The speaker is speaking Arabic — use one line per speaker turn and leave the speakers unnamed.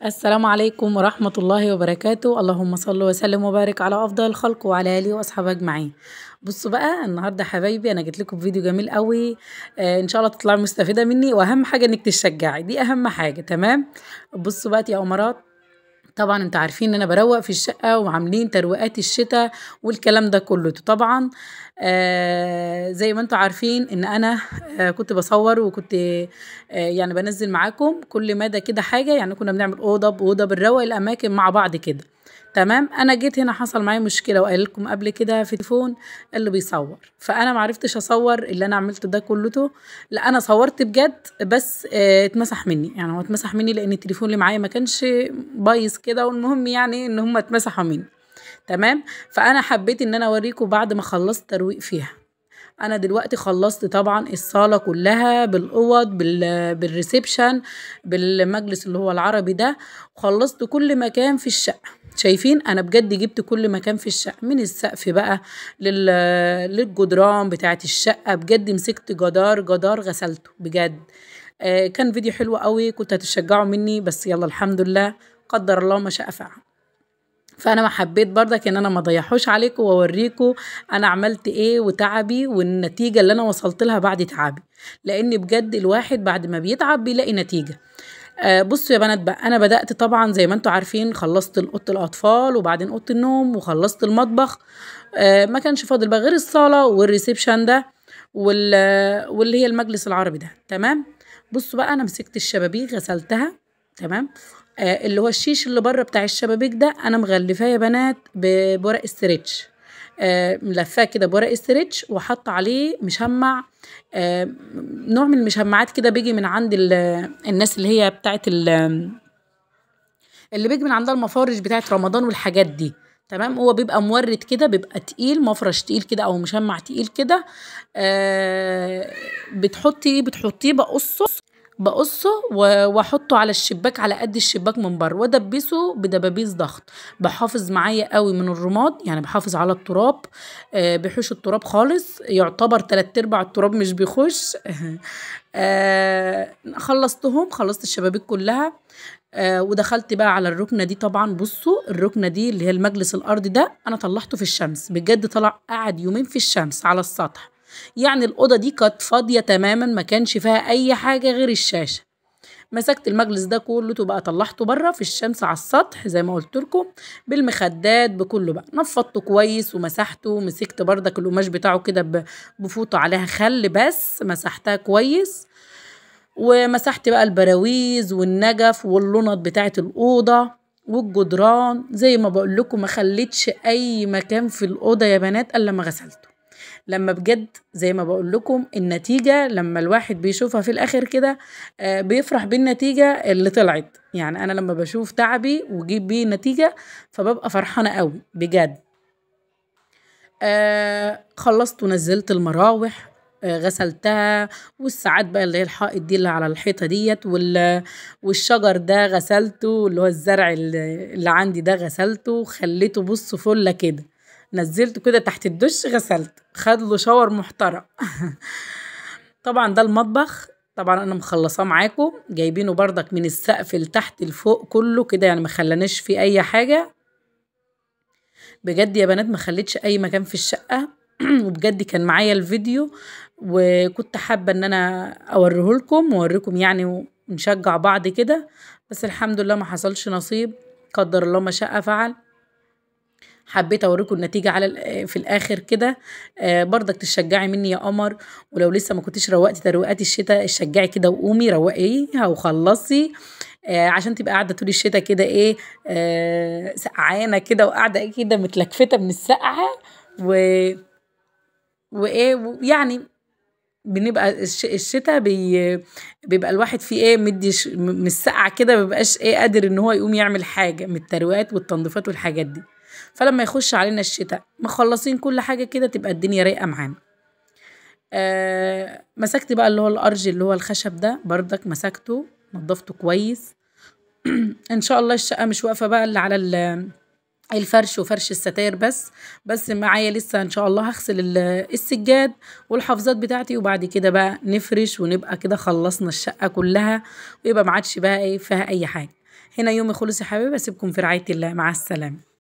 السلام عليكم ورحمة الله وبركاته. اللهم صل وسلم وبارك على أفضل الخلق وعلى آله وأصحابه أجمعين. بصوا بقى النهاردة حبايبي أنا جيت لكم فيديو جميل قوي. إن شاء الله تطلعوا مستفيدة مني، وأهم حاجة إنك تشجعي، دي أهم حاجة. تمام. بصوا بقى يا أمارات، طبعا انتوا عارفين ان انا بروق في الشقة وعاملين تروقات الشتاء والكلام ده كله. طبعا زي ما انتوا عارفين ان انا كنت بصور، وكنت يعني بنزل معاكم كل مدى كده حاجة، يعني كنا بنعمل أوضة بأوضة، بنروق الأماكن مع بعض كده. تمام. انا جيت هنا حصل معايا مشكله، وقال لكم قبل كده في تليفون اللي بيصور، فانا ما عرفتش اصور اللي انا عملته ده كله. لا انا صورت بجد، بس اتمسح مني، يعني هو اتمسح مني لان التليفون اللي معايا ما كانش بايظ كده، والمهم يعني ان هم اتمسحوا مني. تمام. فانا حبيت ان انا اوريكم بعد ما خلصت ترويق فيها. انا دلوقتي خلصت طبعا الصاله كلها بالاوض بالريسبشن بالمجلس اللي هو العربي ده، وخلصت كل مكان في الشقه. شايفين انا بجد جبت كل مكان في الشقه، من السقف بقى للجدران بتاعت الشقه. بجد مسكت جدار جدار غسلته بجد. كان فيديو حلو قوي، كنت هتشجعوا مني، بس يلا الحمد لله، قدر الله ما شاء فعل. فانا ما حبيت برضك ان انا ما اضيعوش عليكم واوريكم انا عملت ايه وتعبي والنتيجه اللي انا وصلت لها بعد تعبي، لان بجد الواحد بعد ما بيتعب بيلاقي نتيجه. بصوا يا بنات بقى، انا بدات طبعا زي ما انتم عارفين، خلصت اوضه الاطفال وبعدين اوضه النوم وخلصت المطبخ. ما كانش فاضل بقى غير الصاله والريسبشن ده واللي هي المجلس العربي ده. تمام. بصوا بقى انا مسكت الشبابيك غسلتها. تمام. اللي هو الشيش اللي بره بتاع الشبابيك ده انا مغلفاه يا بنات بورق استريتش. ملفاه كده بورق استريتش، وحط عليه مشمع. نوع من المشمعات كده بيجي من عند الناس اللي هي بتاعت اللي بيجي من عندها المفارش بتاعت رمضان والحاجات دي. تمام. هو بيبقى مورد كده، بيبقى تقيل، مفرش تقيل كده او مشمع تقيل كده. بتحطيه بقصه واحطه على الشباك على قد الشباك من بره، وادبسه بدبابيس ضغط. بحافظ معايا قوي من الرماد، يعني بحافظ على التراب. بيحوش التراب خالص، يعتبر 3/4 التراب مش بيخش. خلصت الشبابيك كلها. ودخلت بقى على الركنه دي. طبعا بصوا الركنه دي اللي هي المجلس الارضي ده انا طلعته في الشمس بجد، طلع قعد يومين في الشمس على السطح. يعني الاوضه دي كانت فاضيه تماما، ما كانش فيها اي حاجه غير الشاشه. مسكت المجلس ده كله بقى طلعته بره في الشمس على السطح زي ما قلت لكم، بالمخدات بكله بقى، نفضته كويس ومسحته، ومسكت بردك القماش بتاعه كده بفوطه عليها خل، بس مسحتها كويس. ومسحت بقى البراويز والنجف واللوند بتاعه الاوضه والجدران. زي ما بقول لكم ما خليتش اي مكان في الاوضه يا بنات الا لما غسلته. لما بجد زي ما بقول لكم النتيجة لما الواحد بيشوفها في الآخر كده بيفرح بالنتيجة اللي طلعت. يعني أنا لما بشوف تعبي وجيب بيه نتيجة فببقى فرحانة قوي بجد. خلصت ونزلت المراوح. غسلتها. والساعات بقى اللي هي الحائط دي اللي على الحيطة ديت والشجر ده غسلته، اللي هو الزرع اللي عندي ده غسلته، خليته بص فلة كده. نزلته كده تحت الدش، غسلت، خد له شاور محترم. طبعا ده المطبخ. طبعا انا مخلصاه معاكم، جايبينه بردك من السقف لتحت لفوق كله كده، يعني ما خلاناش فيه اي حاجه. بجد يا بنات ما خليتش اي مكان في الشقه. وبجد كان معايا الفيديو، وكنت حابه ان انا اوريه لكم واوريكم يعني، ونشجع بعض كده. بس الحمد لله ما حصلش نصيب، قدر الله ما شاء فعل. حبيت اوريكم النتيجه في الاخر كده. برضك تشجعي مني يا قمر. ولو لسه ما كنتيش روقتي تروقات الشتاء، شجعي كده وقومي روقيها وخلصي. عشان تبقى قاعده طول الشتاء كده ايه، سقعانه كده، وقاعده كده متلكفته من السقعه و... يعني بنبقى الشتاء بيبقى الواحد فيه ايه مدي من السقعه كده، مبيبقاش ايه قادر ان هو يقوم يعمل حاجه من الترويقات والتنظيفات والحاجات دي. فلما يخش علينا الشتاء مخلصين كل حاجه كده، تبقى الدنيا رايقه معانا. مسكت بقى اللي هو الارج اللي هو الخشب ده، بردك مسكته نضفته كويس. ان شاء الله الشقه مش واقفه بقى اللي على الفرش وفرش الستاير بس معايا لسه ان شاء الله هغسل السجاد والحافظات بتاعتي، وبعد كده بقى نفرش ونبقى كده خلصنا الشقة كلها، ويبقى ما عادش بقى ايه فيها اي حاجة. هنا يومي خلص يا حبايبي، اسيبكم في رعاية الله، مع السلامة.